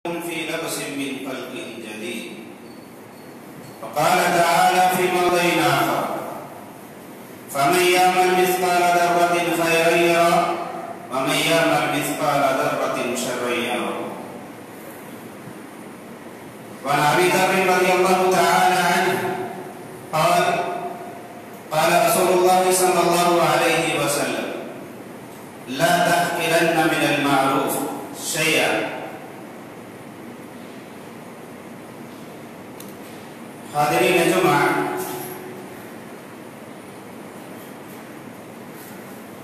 في لبس من خلق جديد. وقال تعالى في موضع آخر: فمن يعمل مثقال ذرة خيرا يره ومن يعمل مثقال ذرة شرا يره. وعن أبي ذر رضي الله تعالى عنه قال: قال رسول الله صلى الله عليه وسلم: لا تحقرن من المعروف شيئا. حاضرین جمعہ،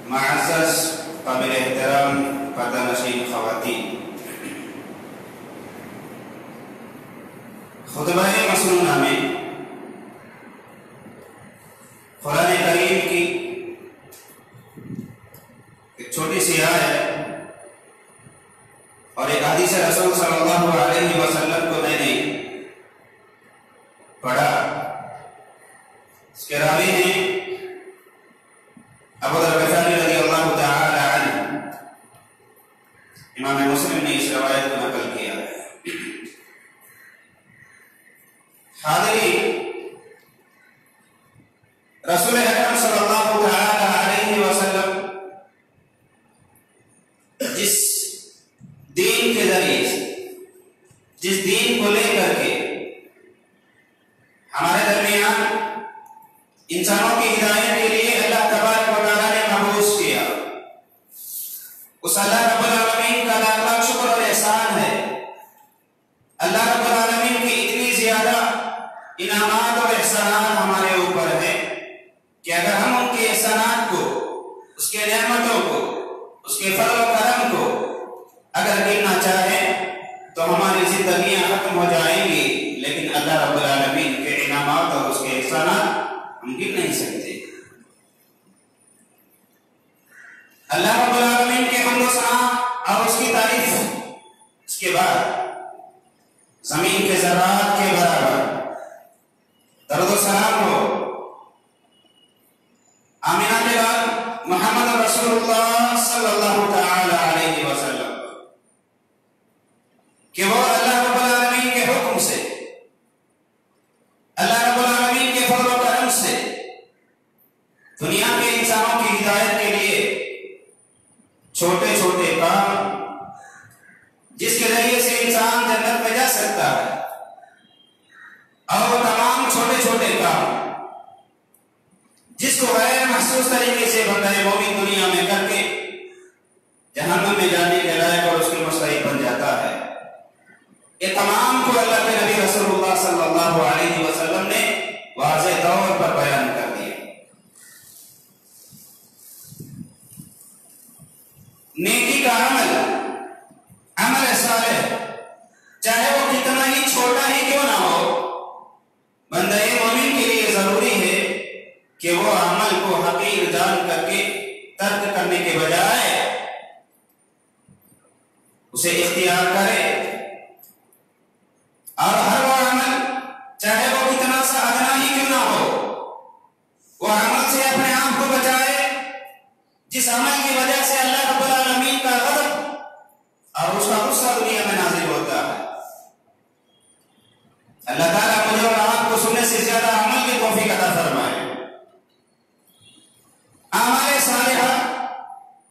معزز قابل احترام پردہ نشین خواتین، خطبہ مسنونہ میں قرآن کریم کی ایک چھوٹی سی آیت اور ایک حدیث رسول صلی اللہ علیہ وسلم کو میں نے پڑھا۔ اس کے راوی ہیں ابو ذر غفاری رضی اللہ تعالی عنہ۔ امام مسلم نے اس روایت کو نقل کیا ہے۔ حاضرین، رسول اکرم صلی اللہ تعالی علیہ وسلم جس دین کے ذریعے سے، جس دین کو لے کر کے ہمارے درمیان انسانوں کی ہدایت کے لیے اللہ تبارک و تعالیٰ نے مبعوث کیا، اس اللہ رب العالمین کا لاکھ لاکھ شکر اور احسان ہے۔ اللہ رب العالمین کی اتنی زیادہ انعامات اور احسانات ہمارے اوپر ہیں کہ اگر ہم ان کے احسانات کو، اس کے نعمتوں کو، اس کے فضل و کرم کو اگر گننا چاہیں تو ہماری زندگیاں ختم ہو جائیں گی، لیکن اللہ رب العالمین کے انعامات اور اس کے احسانات ہم گن نہیں سکتے۔ اللہ رب العالمین کے حمد و ثنا اور اس کی تعریف، اس کے بعد زمین کے ذرات کے برابر درود و سلام ہو آمینہ کے بعد محمد رسول اللہ صلی اللہ تعالی علیہ وسلم کہ وہ اللہ رب العالمین کے حکم سے، اللہ رب العالمین کے فضل و کرم سے دنیا کے انسانوں کی ہدایت کے لیے چھوٹے چھوٹے کام جس کے ذریعے سے انسان جنت میں جا سکتا ہے، اور وہ تمام چھوٹے چھوٹے کام جس کو غیر محسوس طریقے سے بندہ مومن دنیا میں کر کے جہنم میں جانے کے لائق اور اس کے مستحق بن جاتا ہے، یہ تمام کو اللہ کے نبی رسول اللہ صلی اللہ علیہ وسلم نے واضح طور پر بیان کر دیا۔ نیکی کا عمل، عمل صالح، چاہے وہ کتنا ہی چھوٹا ہی کیوں نہ ہو، بندہ مومن کے لیے ضروری ہے کہ وہ عمل کو حقیر جان کر کے ترک کرنے کے بجائے اسے اختیار کرے، اور ہر وہ عمل چاہے وہ کتنا سا ادنا ہی کیوں نہ ہو، وہ عمل سے اپنے آپ کو بچائے جس عمل کی وجہ سے اللہ رب العالمین کا غضب اور اس کا غصہ دنیا میں نازل ہوتا ہے۔ اللہ تعالیٰ مجھے اور آپ کو سننے سے زیادہ عمل کی توفیق عطا فرمائے۔ اعمال صالحہ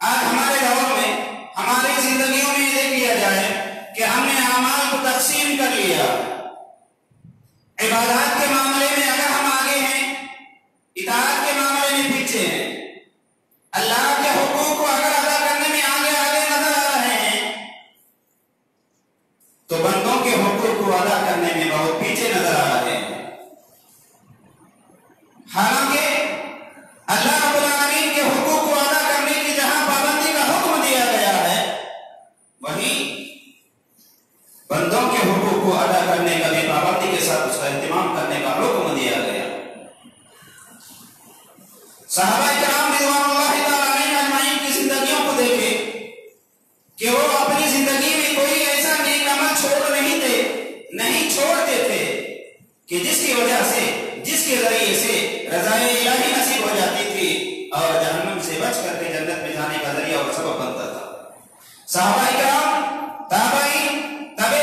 آج ہمارے دور میں، ہماری زندگیوں میں یہ کیا جائے کہ ہم نے اعمال کو تقسیم کر لیا۔ عبادات کے معاملے میں اگر ہم آگے ہیں، اطاعت کے معاملے میں پیچھے ہیں، اللہ کے حقوق کو اگر ادا کرنے میں آگے آگے نظر آ رہے ہیں، تو بندوں کے حقوق کو ادا کرنے میں بہت پیچھے نظر آ رہے ہیں۔ حالانکہ اللہ رب العالمین کے حقوق کو ادا کرنے کی جہاں پابندی کا حکم دیا گیا ہے، وہیں بندوں کے حقوق کو ادا کرنے کا بھی پابندی کے ساتھ اس کا اہتمام کرنے کا حکم دیا گیا۔ صحابہ کرام رضوان اللہ تعالیٰ علیہم اجمعین کی زندگیوں کو دیکھیں کہ وہ اپنی زندگی میں کوئی ایسا نیک عمل نہیں چھوڑتے تھے کہ جس کی وجہ سے، جس کے ذریعے سے رضائے الہی نصیب ہو جاتی تھی اور جہنم سے بچ کر کے جنت میں جانے کا ذریعہ اور سبب بنتا تھا۔ صحابہ کرام، تابعین، تبع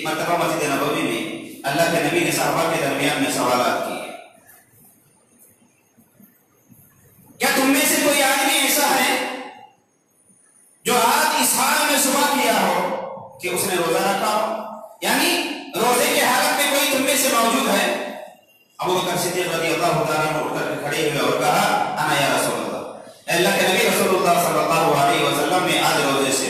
ایک مرتبہ مسجد نبوی میں اللہ کے نبی نے صحابہ کے درمیان میں سوالات کیے، کیا تم میں سے کوئی آدمی ایسا ہے جو آج اس حال میں صبح کیا ہو کہ اس نے روزہ رکھا ہو؟ یعنی روزے کے حالت میں کوئی تم میں سے موجود ہے؟ ابو بکر صدیق رضی اللہ تعالیٰ عنہ اٹھ کر کھڑے ہوئے اور کہا انا یا رسول اللہ، اللہ کے نبی رسول اللہ صلی اللہ علیہ وسلم میں آج روزے سے۔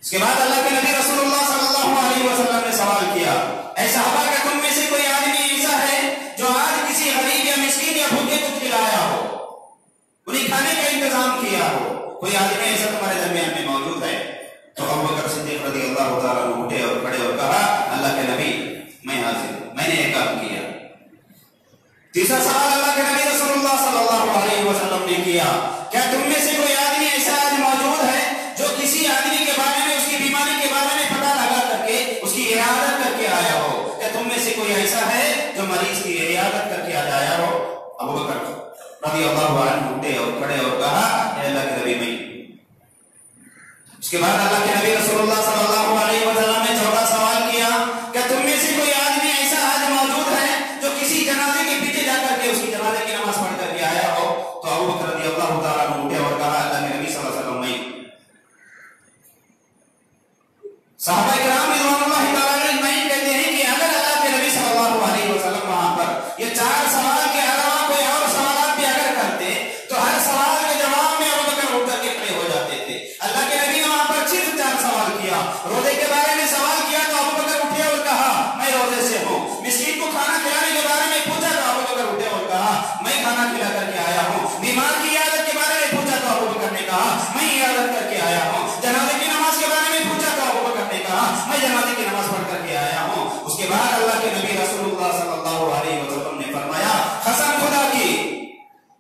اس کے بعد اللہ کے نبی رسول اللہ صلی اللہ علیہ وسلم نے سوال کیا، اے صحابہ کہ تم میں سے کوئی آدمی ایسا ہے جو آج کسی غریب یا مسکین یا بھوکے کو کھلایا ہو، انہیں کھانے کا انتظام کیا ہو؟ کوئی آدمی ایسا تمہارے درمیان میں موجود ہے؟ تو ابو بکر صدیق رضی اللہ تعالیٰ عنہ اٹھے اور کھڑے اور کہا اللہ کے نبی میں حاضر ہوں، میں نے یہ کام کیا۔ تیسرا سوال اللہ کے نبی رسول اللہ صلی اللہ علیہ وسلم نے کیا، کیا تم میں سے کوئی آدمی ایسا آج موجود ہے جو کسی آدمی کے بارے میں، اس کی بیماری کے بارے میں پتہ لگا کر کے اس کی عیادت کر کے آیا ہو؟ کیا تم میں سے کوئی ایسا ہے جو مریض کی عیادت کر کے آیا ہو؟ ابو بکر رضی اللہ عنہ اٹھے اور کھڑے اور کہا اے اللہ کے نبی میں۔ اس کے بعد اللہ کے نبی رسول اللہ صلی اللہ علیہ وسلم نے چوتھا سوال کیا، کیا تم میں سے کوئی آدمی ایسا آج موجود ہے جو کسی جنازے کے پیچھے جا کر کے اس کی جنازے کی نماز پڑھ کر کے آیا ہو؟ تو ابو بکر رضی اللہ تعالیٰ عنہ اٹھے اور کہا اللہ کے نبی صلی اللہ علیہ وسلم میں۔ صحابہ کرام رضوان اللہ تعالیٰ اجمعین کہتے ہیں کہ اگر اللہ کے نبی صلی اللہ علیہ وسلم وہاں پر یہ چار سوال کے علاوہ کوئی اور سوالات بھی اگر کرتے تو ہر سوال کے جواب میں ابو بکر اٹھ کر کے کھڑے ہو جاتے تھے۔ اللہ کے نبی نے وہاں پر صرف چار سوال کیا، روزے کے بارے میں سوال کیا تو ابو بکر اٹھے اور کہا میں روزے سے ہوں، مسکین کو کھانا کھلانے کے بارے میں پوچھا تو ابو بکر اٹھے اور کہا میں کھانا کھلا کر کے آیا ہوں، بیمار کی عیادت کے بارے میں پوچھا تو ابو بکر نے کہا میں عیادت کر کے آیا ہوں، جنازے کی نماز کے بارے میں پوچھا تو ابو بکر نے کہا میں جنازے کی نماز پڑھ کر کے آیا ہوں۔ اس کے بعد اللہ کے نبی رسول اللہ صلی اللہ علیہ وسلم نے فرمایا قسم خدا کی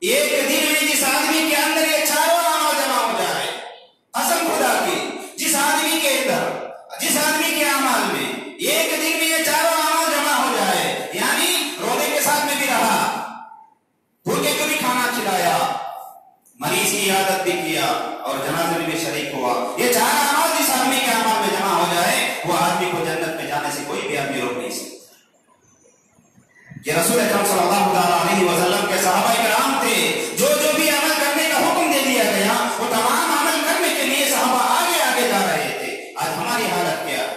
ایک دن میں جس آدمی کے اندر یہ چاروں اعمال جمع ہو جائے، قسم خدا کی جس آدمی کے اندر، جس آدمی کے اعمال میں ایک دن میں یہ چاروں اعمال جمع ہو جائے، یعنی روزے کے ساتھ میں بھی رہا، بھوکے کو بھی کھانا کھلایا، مریض کی عیادت بھی کیا اور جنازے میں بھی شریک ہوا، یہ چار اعمال جس آدمی کے اعمال میں جمع ہو جائے وہ آدمی کو جنت میں جانے سے کوئی بھی آدمی روک نہیں سکتا۔ یہ رسول اکرم صلی اللہ علیہ وسلم کے صحابہ کرام تھے، جو بھی عمل کرنے کا حکم دے دیا گیا وہ تمام عمل کرنے کے لیے صحابہ آگے آگے جا رہے تھے۔ آج ہماری حالت کیا ہے؟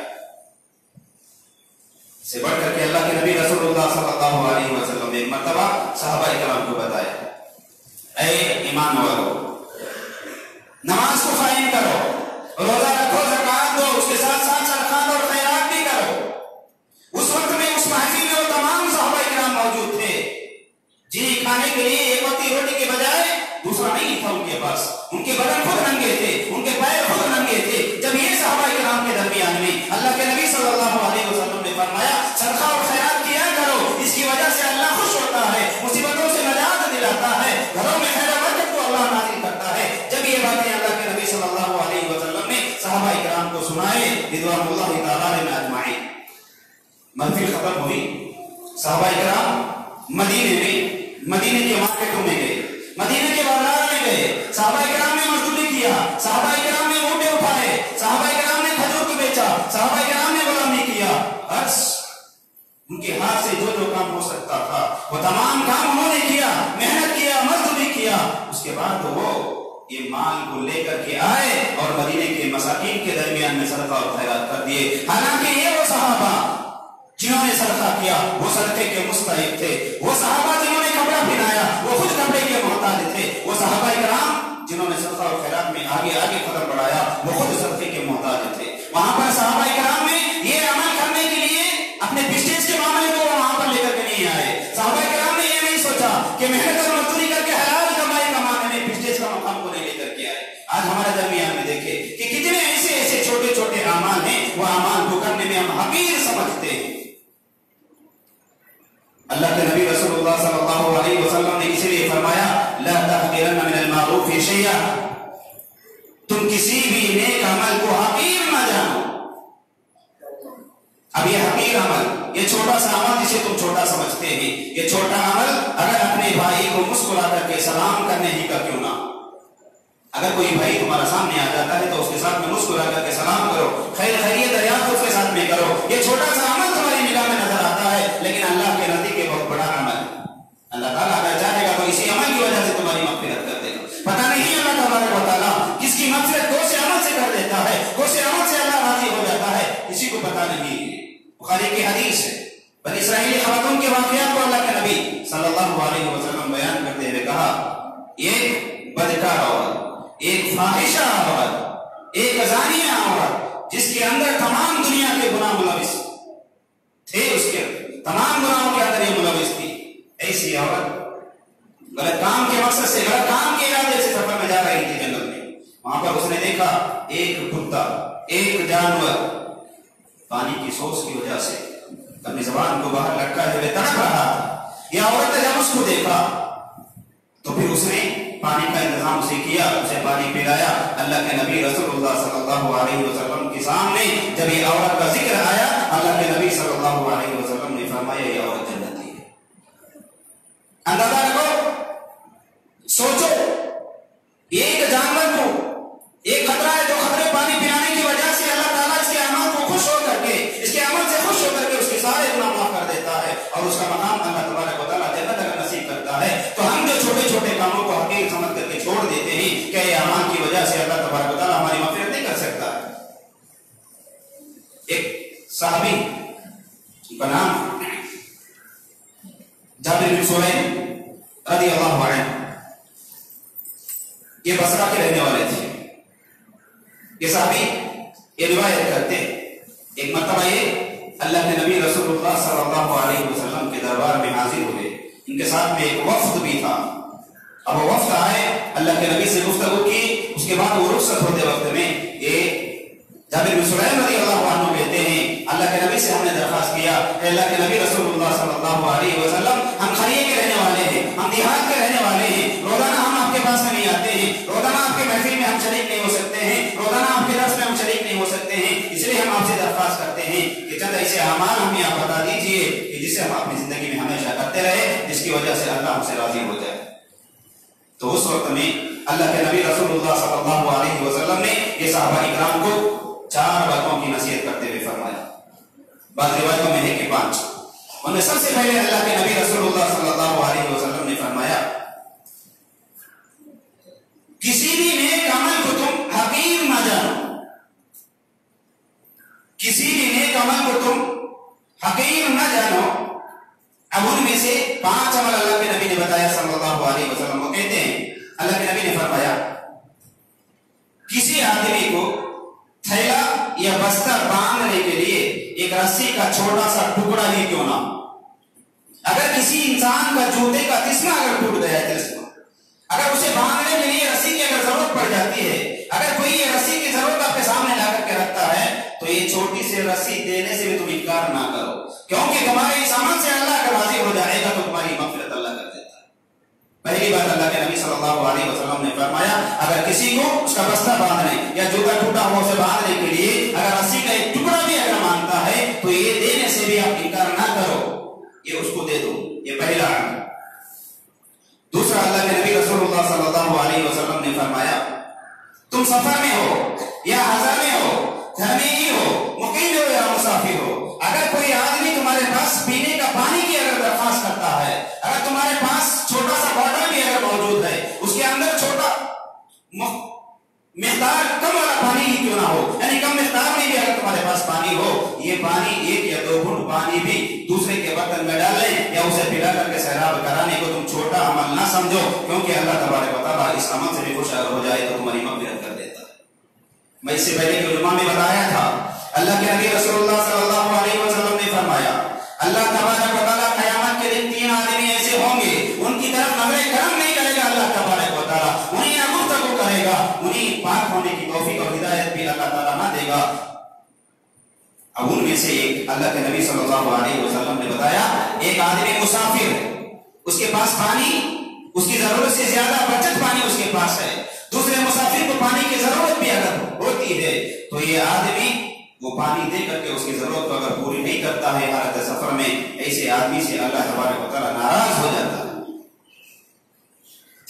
سے بڑھ کر کے اللہ کے نبی رسول اللہ صلی اللہ علیہ وسلم نے ایک مرتبہ صحابہ کرام کو بتایا اے ایمان والو، نماز کو قائم کرو، روزہ رکھو، زکات دو، اس کے ساتھ ساتھ صدقات اور خیرات بھی کرو۔ اس وقت میں اس محفل میں وہ تمام صحابہ کرام موجود تھے جنہیں کھانے کے لیے ایک وقتی روٹی کے بجائے دوسرا نہیں تھا ان کے پاس، ان کے بدن خود ننگے تھے، ان کے پیر خود ننگے تھے۔ جب یہ صحابہ کرام کے درمیان میں اللہ کے نبی صلی اللہ علیہ وسلم نے فرمایا صدقہ اور خیرات کیا کرو، اس کی وجہ سے اللہ خوش ہوتا ہے، مصیبتوں سے نجات دلاتا ہے، گھروں میں خیر و برکت کو اللہ نازل کرتا ہے۔ جب یہ باتیں اللہ کے نبی صلی اللہ علیہ وسلم نے صحابہ کرام کو سنائے رضوان اللہ تعالیٰ علیہم اجمعین، محفل ختم ہوئی، صحابہ کرام مدینے کے مارکیٹوں میں گئے، مدینے کے بازار میں گئے، صحابہ کرام نے مزدوری کیا، صحابہ کرام نے اونٹیں اٹھائے، صحابہ کرام نے کھجور کو بیچا، صحابہ کرام نے غلامی کیا، بس ان کے ہاتھ سے جو کام ہو سکتا تھا وہ تمام کام انہوں نے کیا، محنت کیا، مزدوری کیا۔ اس کے بعد وہ یہ مال کو لے کر کے آئے اور مدینے کے مساکین کے درمیان میں صدقہ اور خیرات کر دیے۔ حالانکہ یہ وہ صحابہ جنہوں نے صدقہ کیا وہ صدقے کے مستحق تھے، وہ صحابہ جنہوں نے کپڑا پہنایا وہ خود کپڑے کے محتاج تھے، وہ صحابہ کرام جنہوں نے صدقہ اور خیرات میں آگے آگے قدم بڑھایا وہ خود صدقے کے محتاج تھے۔ وہاں پر صحابہ کرام میں یہ عمل کرنے کے لیے اپنے پسٹیج کے معاملے کو وہاں پر لے کر کے نہیں آئے۔ صحابہ کرام نے یہ نہیں سوچا کہ محنت اور مزدوری کر کے حلال کمائی کمانے میں پسٹیج کا مقام کو نہیں لے کر کے آئے۔ آج ہمارے درمیان میں دیکھیں کہ کتنے ایسے چھوٹے چھوٹے اعمال ہیں وہ اعمال کو کرنے میں ہم حقیر سمجھتے ہیں۔ اللہ کے نبی رسول اللہ صلی اللہ علیہ وسلم نے اسی لیے فرمایا لا تحقرن من المعروف شیئا، تم کسی بھی نیک عمل کو حقیر نہ جانو۔ اب یہ حقیر عمل، یہ چھوٹا سا عمل جسے تم چھوٹا سمجھتے ہیں، یہ چھوٹا عمل اگر اپنے بھائی کو مسکرا کر کے سلام کرنے ہی کا کیوں نہ، اگر کوئی بھائی تمہارا سامنے آ جاتا ہے تو اس کے ساتھ میں مسکرا کر کے سلام کرو، خیر خیریت دریافت اس کے ساتھ میں کرو۔ یہ چھوٹا سا عمل تمہاری نگاہ میں نظر آتا ہے لیکن اللہ کے نزدیک یہ بہت بڑا عمل ہے۔ اللہ تعالیٰ اگر چاہے گا تو اسی عمل کی وجہ سے تمہاری مغفرت کر دے گا۔ پتہ نہیں اللہ تبارک و تعالیٰ کس کی مغفرت کون سے عمل سے کر دیتا ہے، کون سے عمل سے اللہ راضی ہو جاتا ہے، کسی کو پتہ نہیں ہے۔ بخاری کی حدیث ہے، بنی اسرائیلی خواتون کے واقعات کو اللہ کے نبی صلی اللہ علیہ وسلم بیان کرتے ہوئے کہا، ایک بدکار عورت، ایک فاحشہ عورت، ایک زانیہ عورت جس کے اندر تمام دنیا کے گناہ ملوث تھے، اس کے تمام گناہوں کے اندر یہ ملوث تھی، ایسی عورت غلط کام کے مقصد سے، غلط کام کے ارادے سے سفر میں جا رہی تھی جنگل میں۔ وہاں پر اس نے دیکھا ایک کتا، ایک جانور پانی کی سوز کی وجہ سے اپنی زبان کو باہر لٹکائے ہوئے تڑپ رہا تھا۔ یہ عورت نے جب اس کو دیکھا تو پھر اس نے پانی کا انتظام اسے کیا، اسے پانی پلایا۔ اللہ کے نبی رسول اللہ صلی اللہ علیہ وسلم کے سامنے جب یہ عورت کا ذکر آیا، اللہ کے نبی صلی اللہ علیہ وسلم نے فرمایا یہ عورت جنتی ہے۔ اندازہ رکھو، سوچو، ایک جانور کو ایک خطرہ ہے، جو خطرے پانی پلانے کی وجہ سے اللہ تعالیٰ اس کے اعمال کو خوش ہو کر کے، اس کے عمل سے خوش ہو کر کے اس کے سارے گناہ معاف کر دیتا ہے اور اس کا مقام اللہ تبارک و تعالیٰ جنت اگر نصیب کرتا ہے، تو ہم جو چھوٹے چھوٹے کاموں کو حقیق سمجھ کر کے چھوڑ دیتے ہیں کہ یہ اعمال کی وجہ سے اللہ تبارک و تعالیٰ ہماری مغفرت نہیں کر سکتا ہے۔ ایک صحابی کا نام جابر بن سلیم رضی اللہ عنہ، یہ بصرہ کے رہنے والے تھے۔ یہ صحابی یہ روایت کرتے، ایک مرتبہ یہ اللہ کے نبی رسول اللہ صلی اللہ علیہ وسلم کے دربار میں حاضر ہوئے، ان کے ساتھ میں ایک وفد بھی تھا۔ اب وہ وفد آئے، اللہ کے نبی سے گفتگو کی، اس کے بعد وہ رخصت ہوتے وقت میں یہ جابر بن سلیم رضی اللہ عنہ کہتے ہیں اللہ کے نبی سے ہم نے درخواست کیا کہ اللہ کے نبی رسول اللہ صلی اللہ علیہ وسلم، ہم خلیے کے رہنے والے ہیں، ہم دیہات کے رہنے والے ہیں، روزانہ ہم آپ کے پاس میں نہیں آتے ہیں، روزانہ آپ کے محفل میں ہم شریک نہیں ہو سکتے ہیں، روزانہ آپ کے درس میں ہم شریک نہیں ہو سکتے ہیں، اس لیے ہم آپ سے درخواست کرتے ہیں کہ چند ایسے اعمال ہمیں آپ بتا دیجئے کہ جس سے ہم اپنی زندگی میں ہمیشہ کرتے رہے، جس کی وجہ سے اللہ ہم سے راضی ہو جائے۔ تو اس وقت میں اللہ کے نبی رسول اللہ صلی اللہ علیہ وسلم نے یہ صحابہ اکرام کو 4 باتوں کی نصیحت کرتے ہوئے فرمایا، بعض روایتوں میں ہے کہ 5۔ ان میں سب سے پہلے اللہ کے نبی رسول اللہ صلی اللہ علیہ وسلم نے فرمایا، کسی بھی نیک عمل کو تم حقیر نہ جانو، کسی بھی نیک عمل کو تم حقیر نہ جانو۔ اب ان میں سے 5 عمل اللہ کے نبی نے بتایا صلی اللہ علیہ وسلم، وہ کہتے ہیں اللہ کے نبی نے فرمایا، کسی آدمی کو تھیلا یا بستر باندھنے کے لیے ایک رسی کا چھوٹا سا ٹکڑا ہی کیوں نہ، اگر کسی انسان کا جوتے کا تسمہ اگر ٹوٹ گیا ہے، اگر اسے باندھنے کے لیے رسی کی اگر ضرورت پڑ جاتی ہے، اگر کوئی یہ رسی کی ضرورت آپ کے سامنے لا کر کے رکھتا ہے تو یہ چھوٹی سی رسی دینے سے بھی تم انکار نہ کرو، کیونکہ تمہارے اس عمل سے اللہ اگر راضی ہو جائے گا تو تمہاری مغفرت اللہ کر دیتا ہے۔ پہلی بات اللہ کے نبی صلی اللہ علیہ وسلم نے فرمایا، اگر کسی کو اس کا بستر باندھنے یا جوتا ٹوٹا ہوا اسے باندھنے کے لیے اگر رسی کا ایک ٹکڑا بھی اگر مانگتا ہے تو یہ دینے سے بھی آپ انکار نہ کرو، یہ اس کو دے دو، یہ پہلا عمل۔ دوسرا، اللہ کے نبی رسول اللہ صلی اللہ علیہ وسلم نے فرمایا، تم سفر میں ہو یا حضر میں ہو، گھر میں ہی ہو، مقیم ہو یا مسافر ہو، اگر کوئی آدمی تمہارے پاس پینے کا پانی کی اگر درخواست کرتا ہے، اگر تمہارے پاس چھوٹا سا بوتل بھی اگر موجود ہے، اس کے اندر چھوٹا مقدار کم والا پانی ہی کیوں نہ ہو، یعنی کم مقدار میں بھی اگر تمہارے پاس پانی ہو، یہ پانی 1 یا 2 گھونٹ پانی بھی دوسرے کے برتن میں ڈال لیں یا اسے پلا کر کے سیراب کرانے کو تم چھوٹا عمل نہ سمجھو، کیونکہ اللہ تبارک و تعالیٰ اس عمل سے بھی خوش اگر ہو جائے تو تمہاری مغفرت کر دیتا ہے۔ میں اس سے پہلے کے علماء میں بتایا تھا، اللہ کے نبی رسول اللہ صلی اللہ علیہ وسلم نے فرمایا، اللہ تبارک و تعالیٰ قیامت کے دن 3 آدمی ایسے ہوں گے، ان کی طرف نظر کرم نہیں کرے گا اللہ تبارک و تعالیٰ، انہیں نہ گفتگو کرے گا، انہیں پاک ہونے کی توفیق اور ہدایت بھی اللہ تعالیٰ نہ دے گا۔ اب ان میں سے ایک اللہ کے نبی صلی اللہ علیہ وسلم نے بتایا، ایک آدمی مسافر ہے، اس کے پاس پانی، اس کی ضرورت سے زیادہ بچت پانی اس کے پاس ہے، دوسرے مسافر کو پانی کی ضرورت بھی اگر ہوتی ہے تو یہ آدمی وہ پانی دے کر کے اس کی ضرورت کو اگر پوری نہیں کرتا ہے حالت سفر میں، ایسے آدمی سے اللہ تبارک و تعالیٰ ناراض ہو جاتا ہے۔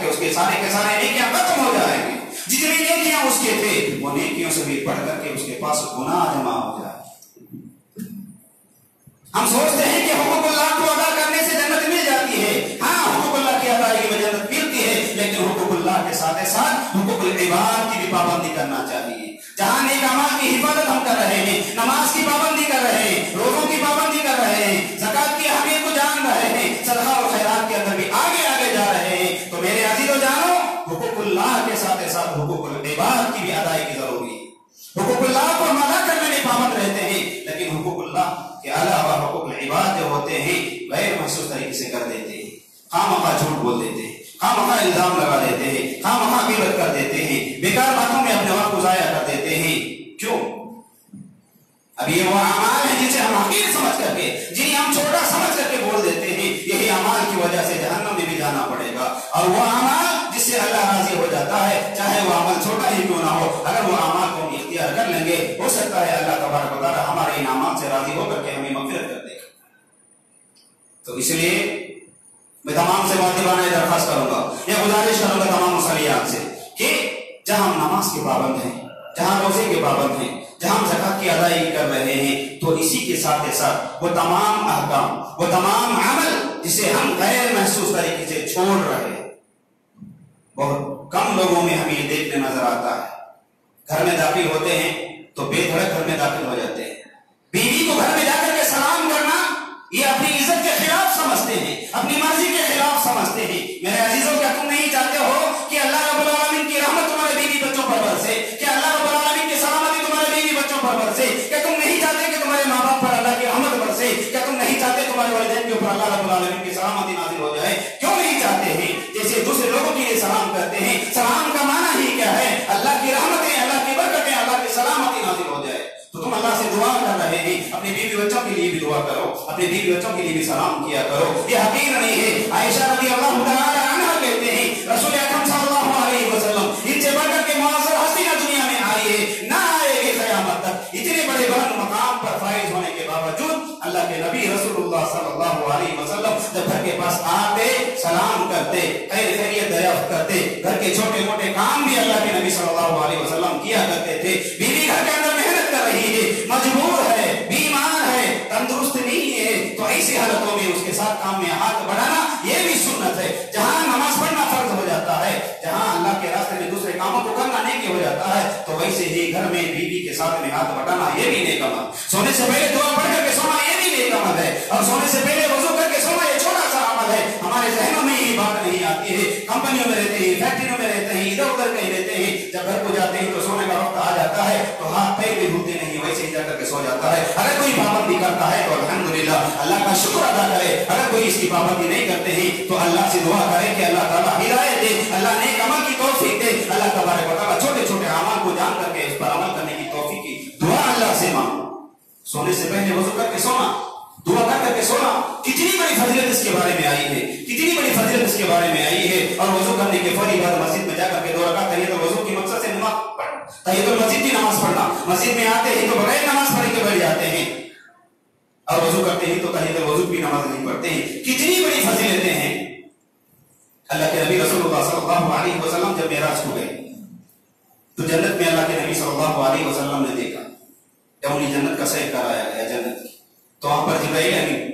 کر کے اس کے سارے نیکیاں ختم ہو جائیں گے. جتنی نیکیاں اس کے تھے وہ نیکیوں سے بھی بڑھ کر کے اس کے پاس گناہ جمع ہو جائے. ہم سوچتے ہیں کہ حقوق اللہ کو ادا کرنے سے جنت مل جاتی ہے. ہاں حقوق اللہ کی ادائیگی میں جنت ملتی ہے، لیکن حقوق اللہ کے ساتھ ساتھ حقوق العباد کی بھی پابندی کرنا چاہیے. جہاں نیک اعمال کی حفاظت ہم کر رہے ہیں، نماز کی پابندی کر رہے ہیں، روزوں کی پابندی کر رہے ہیں، زکات کی اہمیت کو جان رہے ہیں، صدقہ اور خیرات کے اندر بھی آگے جا رہے ہیں، تو میرے عزیزو جانو حقوق اللہ کے ساتھ ساتھ حقوق العباد کی بھی ادائیگی ضروری ہے. حقوق اللہ کو ہم ادا کرنے میں پابند رہتے ہیں، لیکن حقوق اللہ کے علاوہ حقوق العباد جو ہوتے ہیں غیر محسوس طریقے سے کر دیتے ہیں. خواہ جھوٹ بول دیتے ہیں، خواہ الزام لگا دیتے ہیں، خواہ غیبت کر دیتے ہیں، بیکار باتوں میں اپنے وقت کو ضائع کر دیتے ہیں. کیوں؟ اب یہ وہ اعمال ہیں جسے ہم حقیر سمجھ کر کے، جنہیں ہم چھوٹا سمجھ کر کے بول دیتے ہیں. یہی اعمال کی وجہ سے جہنم میں بھی جانا پڑے گا. اور وہ اعمال جس سے اللہ راضی ہو جاتا ہے، چاہے وہ عمل چھوٹا ہی کیوں نہ ہو، اگر وہ اعمال کو ہم اختیار کر لیں گے، ہو سکتا ہے اللہ تبارک و تعالی ہمارے انعامات سے راضی ہو کر کے ہمیں مغفرت کر دے گا. تو اس لیے میں تمام سے واجبانہ درخواست کروں گا، یہ گزارش کروں گا تمام مصلیات سے کہ جہاں ہم نماز کے پابند ہیں، جہاں روزے کے پابند ہیں، جہاں ہم زکات کی ادائیگی کر رہے ہیں، تو اسی کے ساتھ ساتھ وہ تمام احکام، وہ تمام عمل جسے ہم غیر محسوس طریقے سے چھوڑ رہے ہیں، بہت کم لوگوں میں ہمیں یہ دیکھنے نظر آتا ہے. گھر میں داخل ہوتے ہیں تو بے دھڑک گھر میں داخل ہو جاتے ہیں. بیوی کو گھر میں جا کر کے سلام کرنا یہ اپنی عزت کے خلاف سمجھتے ہیں، اپنی مرضی کے خلاف سمجھتے ہیں. میرے عزیزوں، کیا تم نہیں چاہتے ہو کہ اللہ رب العالمین کی رحمت تمہارے بیوی بچوں پر برسے؟ کیا اللہ رب العالمین کی سلامتی تمہارے بیوی بچوں پر برسے؟ کیا تم نہیں چاہتے کہ تمہارے ماں باپ پر اللہ کی رحمت برسے؟ کیا تم نہیں چاہتے تمہارے والدین کے اوپر اللہ رب العالمین کی سلامتی نازل ہو جائے؟ کیوں نہیں چاہتے ہیں؟ جیسے دوسرے لوگوں کے لیے سلام کرتے ہیں، سلام کا معنی ہی کیا ہے؟ اللہ کی رحمتیں، اللہ کی برکتیں، اللہ کی سلامتی نازل ہو جائے. تو تم اللہ سے دعا کر رہے ہیں، اپنے بیوی بچوں کے لیے بھی دعا کرو، اپنے بیوی بچوں کے لیے بھی سلام کیا کرو. یہ حقیر نہیں ہے. عائشہ رضی اللہ تعالی عنہا کہتے ہیں رسول اکرم صلی اللہ علیہ وسلم ان سے بڑھ کر کے معاصر ہستی نہ دنیا میں آئی ہے، نہ آئے گی قیامت تک. اتنے بڑے بلند مقام پر فائز ہونے کے باوجود اللہ کے نبی رسول اللہ صلی اللہ علیہ وسلم جب گھر کے پاس آتے، سلام کرتے، خیر خیریت دریافت کرتے، گھر کے چھوٹے موٹے کام بھی اللہ کے نبی صلی اللہ علیہ وسلم کیا کرتے تھے. بیوی گھر کے اندر محنت کر رہی ہے، مجبور ہے، بیمار ہے، تندرست نہیں ہے، تو ایسی حالتوں میں اس کے ساتھ کام میں ہاتھ بڑھانا یہ بھی سنت ہے. جہاں نماز پڑھنا فرض ہو جاتا ہے، جہاں اللہ کے راستے میں دوسرے کاموں کو کرنا نیکی ہو جاتا ہے، تو ویسے ہی گھر میں بیوی کے ساتھ میں ہاتھ بڑھانا یہ بھی نیک عمل. سونے سے پہلے دعا پڑھ کر کے سونا یہ بھی نیک عمل ہے، اور سونے سے پہلے وضو کر کے سونا یہ چھوٹا سا عمل ہے. ہمارے ذہنوں میں یہ بات نہیں آتی ہے. کمپنیوں میں رہتے ہیں، فیکٹریوں میں رہتے ہیں، ادھر ادھر کہیں رہتے ہیں، جب گھر کو جاتے ہیں تو سونے کا وقت آ جاتا ہے تو ہاتھ پیر بھی دھوتے نہیں، ویسے ہی جا کر کے سو جاتا ہے. اگر کوئی پابندی کرتا ہے تو الحمدللہ اللہ کا شکر ادا کرے. اگر کوئی اس کی پابندی نہیں کرتے ہیں تو اللہ سے دعا کرے کہ اللہ تعالیٰ ہدایت دے، اللہ نیک عمل کی توفیق دے. اللہ تبارک و تعالیٰ چھوٹے چھوٹے اعمال کو جان کر کے اس پر عمل کرنے کی توفیق کی دعا اللہ سے مانگو. سونے سے پہلے وضو کر کے سونا، دعا کر کے سونا، کتنی بڑی فضیلت اس کے بارے میں آئی ہے، کتنی بڑی فضیلت اس کے بارے میں آئی ہے. اور وضو کرنے کے فوری بعد مسجد میں جا کر کے 2 رکعت تحیۃ الوضو کی مقصد سے نماز پڑھنا، تحیۃ المسجد کی نماز پڑھنا. مسجد میں آتے ہیں تو بغیر نماز پڑھ کے بیٹھ جاتے ہیں، اور وضو کرتے ہیں تو تحیۃ الوضو کی نماز نہیں پڑھتے ہیں. کتنی بڑی فضیلتیں ہیں. اللہ کے نبی رسول اللہ صلی اللہ علیہ وسلم جب معراج کو گئے تو جنت میں اللہ کے نبی صلی اللہ علیہ وسلم نے دیکھا، جب انہیں جنت کا سیر کرایا گیا جنت کی، تو وہاں پر جبرائیل امین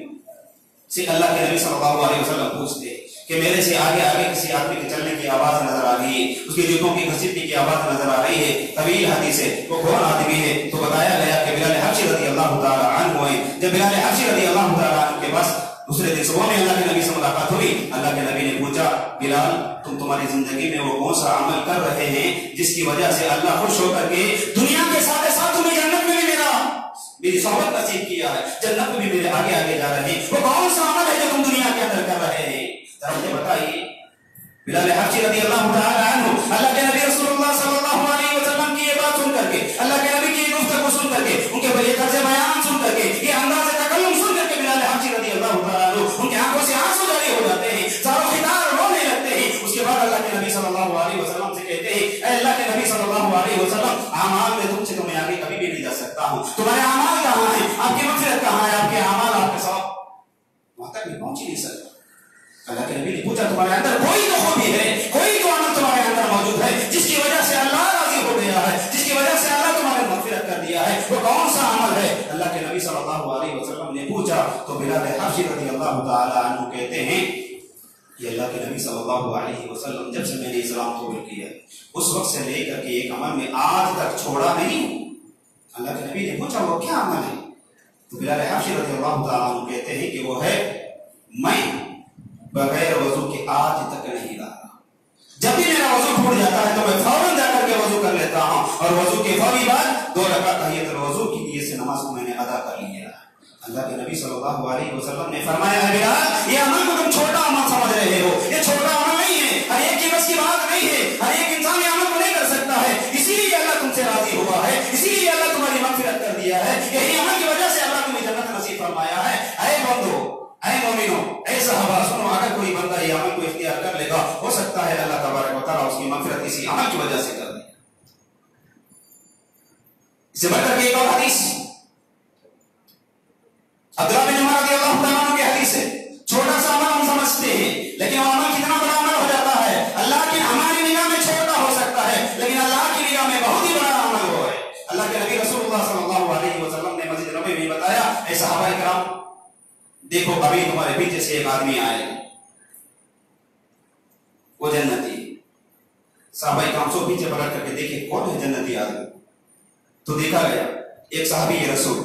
سے اللہ کے نبی صلی اللہ علیہ وسلم پوچھتے کہ میرے سے آگے آگے کسی آدمی کے چلنے کی آواز نظر آ رہی ہے، اس کے جوتوں کی گھسیٹنے کی آواز نظر آ رہی ہے، طویل حدیث ہے، وہ کون آدمی ہے؟ تو بتایا گیا کہ بلال حبشی رضی اللہ تعالی عنہ ہے. جب بلال حبشی رضی اللہ تعالی عنہ کے پاس دوسرے دن صبح میں اللہ کے نبی سے ملاقات ہوئی، اللہ کے نبی نے پوچھا بلال تمہاری زندگی میں وہ کون سا عمل کر رہے ہیں جس کی وجہ سے اللہ خوش ہو کر کے دنیا کے ساتھ ساتھ تمہیں جنت میں بھی میری صحبت نصیب کیا ہے، جنت میں بھی میرے آگے آگے جا رہے ہیں، وہ کون سا عمل ہے جو تم دنیا کے اندر کر رہے ہیں؟ ذرا مجھے بتائیے. بلال حبشی رضی اللہ تعالی عنہ اللہ کے نبی رسول اللہ صلی اللہ علیہ وسلم کی یہ بات سن کر کے، اللہ کے نبی کی یہ گفتگو سن کر کے، ان کے یہ طرز بیان سن کر کے، یہ انداز تکلم سن کر کے بلال حبشی رضی اللہ تعالی عنہ ان کی آنکھوں سے آنسو جاری ہو جاتے ہیں، ساروں خطار رونے لگتے ہیں. اس کے بعد اللہ کے نبی صلی اللہ علیہ وسلم سے کہتے ہیں اے اللہ کے نبی صلی اللہ علیہ وسلم، اعمال میں تمہیں آگے کبھی بھی نہیں جا سکتا ہوں، تمہارے اعمال کہاں ہیں؟ آپ کی مغفرت کہاں ہے؟ آپ کے اعمال آپ کے ساتھ وہاں تک بھی پہنچ ہی نہیں سکتا. اللہ کے نبی نے پوچھا تمہارے اندر کوئی تو خوبی ہے, کوئی تو عمل تمہارے اندر موجود ہے جس کی وجہ سے اللہ راضی ہو گیا ہے, جس کی وجہ سے اللہ تمہارے مغفرت کر دیا ہے, وہ کون سا عمل ہے؟ اللہ کے نبی صلی اللہ علیہ وسلم نے پوچھا تو بلال حبشی رضی اللہ تعالی عنہ کہتے ہیں کہ اللہ کے نبی صلی اللہ علیہ وسلم جب سے میں نے اسلام قبول کیا اس وقت سے لے کر کے ایک عمل میں آج تک چھوڑا نہیں. اللہ کے نبی نے پوچھا وہ کیا عمل ہے؟ تو بلال حبشی رضی اللہ تعالیٰ عنہ کہتے ہیں کہ وہ ہے میں بغیر وضو کے آج تک نہیں رہا. جب بھی میرا وضو ٹوٹ جاتا ہے تو میں فوراً جا کر کے وضو کر لیتا ہوں اور وضو کے فوری بعد 2 رکعت تحیۃ الوضو کی نیت سے نماز کو میں نے ادا کر لیا. اللہ کے نبی صلی اللہ علیہ وسلم نے فرمایا ہے بلال یہ عمل کو تم چھوٹا عمل سمجھ رہے ہو, یہ چھوٹا عمل نہیں ہے, ہر ایک کی بس کی بات نہیں ہے, ہر ایک انسان یہ عمل کو نہیں کر سکتا ہے, اسی لیے اللہ تم سے راضی ہوا ہے, اسی لیے اللہ تمہاری مغفرت کر دیا ہے, یہی عمل کی وجہ سے اللہ تمہیں جنت نصیب فرمایا ہے. اے بندو, اے مومنو, اے صحابہ سنو, اگر کوئی بندہ یہ عمل کو اختیار کر لے گا ہو سکتا ہے اللہ تبارک و تعالیٰ اس کی مغفرت اسی عمل کی وجہ سے کر دے. اس سے بڑھ کر کے ایک اور حدیث عبداللہ بن عمر رضی اللہ تعالیٰ عنہ کی حدیث ہے. چھوٹا سا عمل ہم سمجھتے ہیں لیکن وہ عمل کتنا بڑا عمل ہو جاتا ہے. اللہ کی ہماری نگاہ میں چھوٹا ہو سکتا ہے لیکن اللہ کی نگاہ میں بہت ہی بڑا عمل ہو ہے. اللہ کے نبی رسول اللہ صلی اللہ علیہ وسلم نے مسجد نبوی میں بتایا اے صحابہ کرام دیکھو ابھی تمہارے پیچھے سے ایک آدمی آئے وہ جنتی. صحابہ کرام سو پیچھے پلٹ کر کے دیکھے کون ہے جنتی آدمی. تو دیکھا گیا ایک صحابی رسول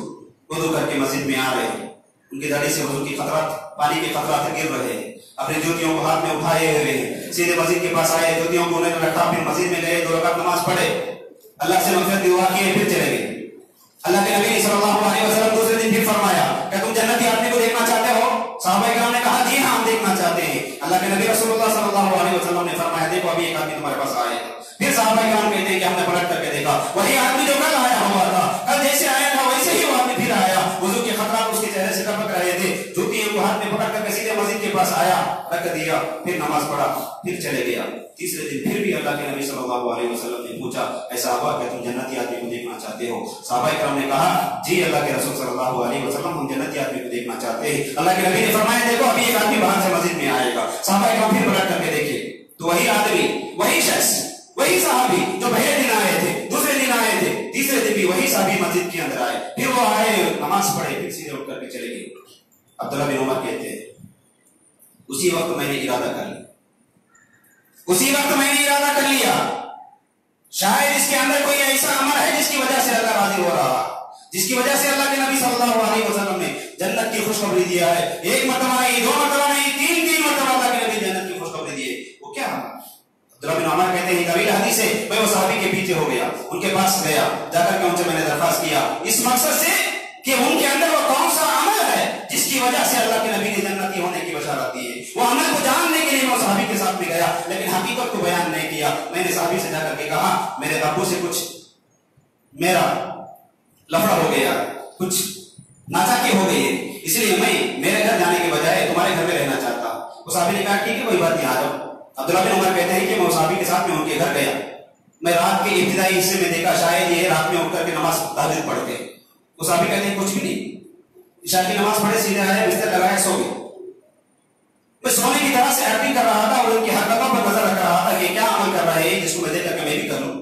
وضو کر کے مسجد میں آ رہے ہیں, ان کی داڑھی سے وضو کی قطرات پانی کے قطرات گر رہے ہیں, اپنے جوتیوں کو ہاتھ میں اٹھائے ہوئے ہیں, سیدھے مسجد کے پاس آئے, جوتیوں کو انہوں نے رکھا, پھر مسجد میں گئے, 2 رکعت نماز پڑھے, اللہ سے مغفرت کی دعا کی, پھر چلے گئے. اللہ کے نبی صلی اللہ علیہ وسلم دوسرے دن پھر فرمایا کہ تم جنتی آدمی کو دیکھنا چاہتے ہو؟ صحابہ کرام نے کہا جی ہاں ہم دیکھنا چاہتے ہیں. اللہ کے نبی رسول اللہ صلی اللہ علیہ وسلم نے فرمایا دیکھو ابھی ایک آدمی تمہارے پاس آئے. پھر صحابہ کرام کہتے ہیں کہ ہم نے پلٹ کر کے دیکھا وہی آدمی جو کل آیا ہوا تھا, کل جیسے آیا تھا ویسے ہی وہ آدمی پھر آیا, وضو کے خطرات اس کے چہرے سے ٹپک رہے تھے, جوتی کو ہاتھ میں پکڑ کر کے سیدھے مسجد کے پاس آیا, رکھ دیا, پھر نماز پڑھا, پھر چلے گیا. تیسرے دن پھر بھی اللہ کے نبی صلی اللہ علیہ وسلم نے پوچھا اے صحابہ کیا تم جنتی آدمی کو دیکھنا چاہتے ہو؟ صحابہ کرام نے کہا جی اللہ کے رسول صلی اللہ علیہ وسلم ہم جنتی آدمی کو دیکھنا چاہتے ہیں. اللہ کے نبی نے فرمایا دیکھو ابھی ایک آدمی باہر سے مسجد میں آئے گا. صحابہ کرام پھر پلٹ کر کے دیکھے تو وہی آدمی, وہی شخص, وہی صحابی جو پہلے دن آئے تھے, دوسرے دن آئے تھے, تیسرے دن بھی وہی صحابی مسجد کے اندر آئے. پھر وہ آئے, نماز پڑھے, پھر سیدھے اٹھ کر کے چلے گئے. عبداللہ بن عمر کہتے ہیں اسی وقت میں نے ارادہ کر لیا, اسی وقت میں نے ارادہ کر لیا شاید اس کے اندر کوئی ایسا عمل ہے جس کی وجہ سے اللہ راضی ہو رہا, جس کی وجہ سے اللہ کے نبی صلی اللہ علیہ وسلم نے جنت کی خوشخبری دیا ہے. 1 مرتبہ نہیں, 2 مرتبہ نہیں, 3 مرتبہ اللہ کے نبی جنت کی خوشخبری دیے. وہ کیا عبداللہ بن عمر کہتے ہیں طویل حدیث ہے, میں وہ صحابی کے پیچھے ہو گیا, ان کے پاس گیا, جا کر کے ان سے میں نے درخواست کیا اس مقصد سے کہ ان کے اندر وہ کون سا عمل ہے جس کی وجہ سے اللہ کے نبی نے جنتی ہونے کی بشارت دی ہے. وہ عمل کو جاننے کے لیے میں صحابی کے ساتھ بھی گیا لیکن حقیقت کو بیان نہیں کیا. میں نے صحابی سے جا کر کے کہا میرے ابو سے کچھ میرا لفڑا ہو گیا, کچھ ناچاکی ہو گئی ہے, اس لیے میں میرے گھر جانے کے بجائے تمہارے گھر میں رہنا چاہتا ہوں. وہ صحابی نے کہا ٹھیک ہے کوئی بات نہیں, آ جاؤ. عبداللہ بن عمر کہتے ہیں کہ میں صحابی کے ساتھ میں ان کے گھر گیا. میں رات کے ابتدائی حصے میں دیکھا شاید یہ رات میں اٹھ کر کے نماز تہجد پڑھتے. وہ صحابی کہتے ہیں کچھ بھی نہیں, عشاء کی نماز پڑھے, سیدھے آئے, بستر لگائے, سو گئے. میں سونے کی طرح سے ایکٹنگ کر رہا تھا اور ان کی حرکتوں پر نظر رکھ رہا تھا کہ کیا عمل کر رہے ہیں جس کو میں دیکھ کر کے میں بھی کر لوں.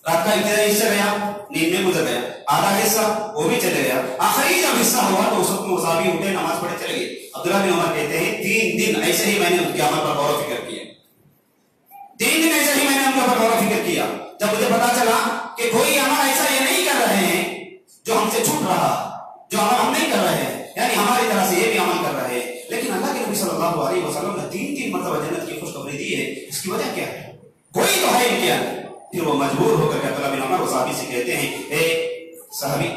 رات کا ابتدائی حصہ گیا, نیند میں گزر گیا, آدھا حصہ وہ بھی چلے گیا, آخری جب حصہ ہوا تو اس وقت میں صحابی اٹھے, نماز پڑھے, چلے گئے. عبداللہ بن عمر کہتے ہیں 3 دن ایسے ہی میں نے ان کے عمل پر غور و فکر کیا, 3 دن ایسے ہی میں نے ان کے اوپر غور و فکر کیا. جب مجھے پتا چلا کہ کوئی عمل ایسا یہ نہیں کر رہے ہیں جو ہم سے چھوٹ رہا, جو عمل ہم نہیں کر رہے ہیں, یعنی ہماری طرح سے یہ بھی عمل کر رہے ہیں, لیکن اللہ کے نبی صلی اللہ علیہ وسلم نے 3 مرتبہ جنت کی خوشخبری دی ہے, اس کی وجہ کیا ہے؟ کوئی تو ہے کیا. پھر وہ مجبور ہو کر کے عبداللہ بن عمر صحابی سے کہتے ہیں اے صحابی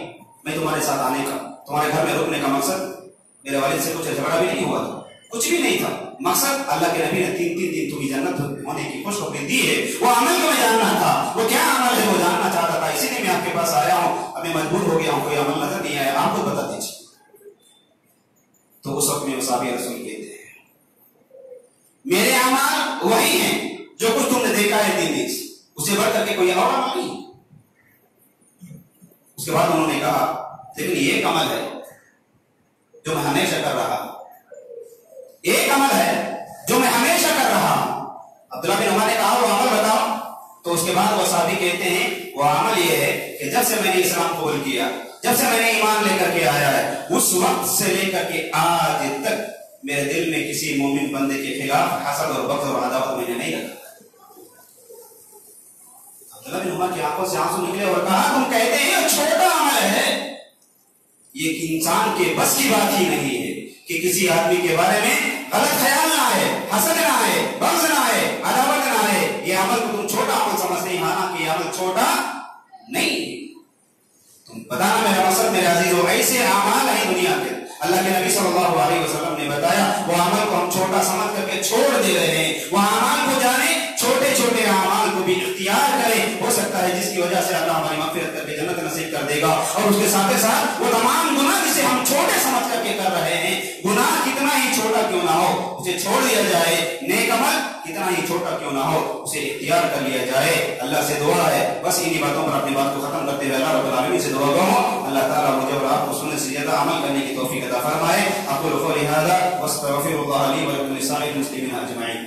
میں تمہارے ساتھ آنے کا, تمہارے گھر میں رکنے کا مقصد میرے والد سے کچھ جھگڑا بھی نہیں ہوا تھا, کچھ بھی نہیں تھا, مقصد اللہ کے نبی نے 3 دن تمہیں جنت ہونے کی خوشخبری دی ہے, وہ عمل کو میں جاننا تھا, وہ کیا عمل ہے وہ جاننا چاہتا تھا, اسی لیے میں آپ کے پاس آیا ہوں. اب میں مجبور ہو گیا ہوں, کوئی عمل نظر نہیں آیا, آپ کو بتا دیجیے. تو اس وقت میں صحابی رسول کہتے ہیں میرے اعمال وہی ہیں جو کچھ تم نے دیکھا ہے 3 دن سے, اسے بڑھ کر کے کوئی اور عمل نہیں. اس کے بعد انہوں نے کہا لیکن یہ ایک عمل ہے جو میں ہمیشہ کر رہا, ایک عمل ہے جو میں ہمیشہ کر رہا ہوں. عبداللہ بن عمر نے کہا وہ عمل بتاؤ. تو اس کے بعد وہ صحابی کہتے ہیں وہ عمل یہ ہے کہ جب سے میں نے اسلام قبول کیا، جب سے میں نے ایمان لے کر کے آیا ہے، اس وقت سے لے کر کے آج تک میرے دل میں کسی مومن بندے کے خلاف حسد اور بغض اور عداوت میں نے نہیں رکھا. عبداللہ بن عمر کی آنکھوں سے آنسو نکلے اور کہا تم کہتے ہیں یہ چھوٹا عمل ہے، یہ انسان کے بس کی بات ہی نہیں ہے کہ کسی آدمی کے بارے میں غلط خیال نہ آئے، حسد نہ آئے، بغض نہ آئے، عداوت نہ آئے. یہ عمل کو تم چھوٹا عمل سمجھتے ہیں، حالانکہ یہ عمل چھوٹا نہیں. تم بتانا میرا مقصد میرے عزیزو ایسے اعمال ہیں دنیا کے اللہ کے نبی صلی اللہ علیہ وسلم نے بتایا وہ عمل کو ہم چھوٹا سمجھ کر کے چھوڑ دے رہے ہیں. وہ اعمال کو جانے، چھوٹے چھوٹے اعمال کو بھی اختیار کریں. ہو سکتا ہے جس کی وجہ سے اللہ ہماری مغفرت کر کے جنت نصیب کر دے گا. اور اس کے ساتھ ساتھ وہ تمام گناہ جسے ہم چھوٹے سمجھ کر کے کر رہے ہیں، گناہ کتنا ہی چھوٹا کیوں نہ ہو اسے چھوڑ دیا جائے. نیک عمل کتنا ہی چھوٹا کیوں نہ ہو اسے اختیار کر لیا جائے. اللہ سے دعا ہے بس انہی باتوں پر اپنی بات کو ختم کرتے ہوئے اللہ رب العالمین سے دعا کروں اللہ تعالیٰ مجھے اور آپ کو سننے سے زیادہ عمل کرنے کی توفیق عطا فرمائے. اقول قولی هذا واستغفر الله لي ولكم ولسائر المسلمين اجمعين.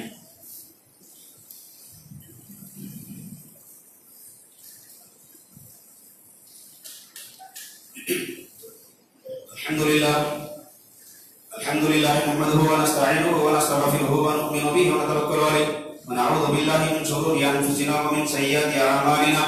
الحمد لله نحمده ونستعينه ونستغفره ونؤمن به ونتوكل عليه ونعوذ بالله من شرور انفسنا ومن سيئات اعمالنا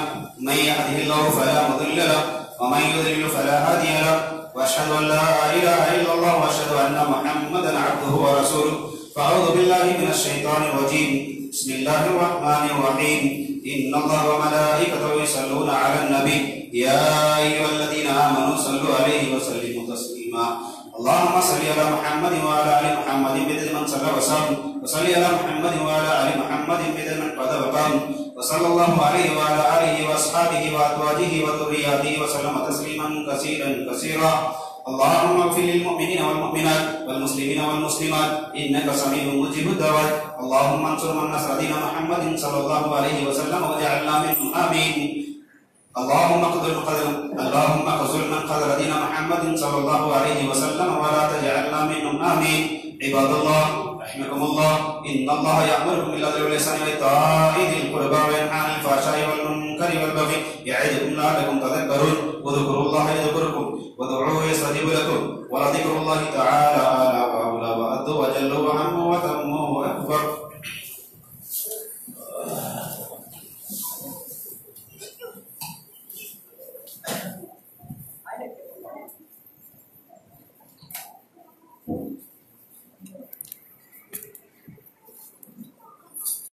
من يهده الله فلا مضل له ومن يضلل فلا هادي له واشهد ان لا اله الا الله واشهد ان محمدا عبده ورسوله. فاعوذ بالله من الشيطان الرجيم. بسم الله الرحمن الرحيم. ان الله وملائكته يصلون على النبي يا ايها الذين امنوا صلوا عليه وسلموا تسليما. اللهم صل على محمد وعلى ال محمد بدل من صلى وسلم وصل على محمد وعلى ال محمد بدل من قد وقام وصلى الله عليه وعلى اله واصحابه وازواجه وذرياته وسلم تسليما كثيرا كثيرا. اللهم اغفر للمؤمنين والمؤمنات والمسلمين والمسلمات انك سميع مجيب الدعوات. اللهم انصر من نصر دين محمد صلى الله عليه وسلم واجعلنا منهم امين. اللهم اقتل من قتل دين محمد صلى الله عليه وسلم ولا تجعلنا منهم امين. عباد الله رحمكم الله ان الله يأمركم بالعدل والإحسان وإيتاء ذي القربى وينهى عن الفحشاء والمنكر والبغي يعظكم لعلكم تذكرون. واذكروا الله يذكركم وادعوه يستجب لكم ولذكر الله تعالى أعلى وأولى وأعز وجل وأعم وأتم وأكبر.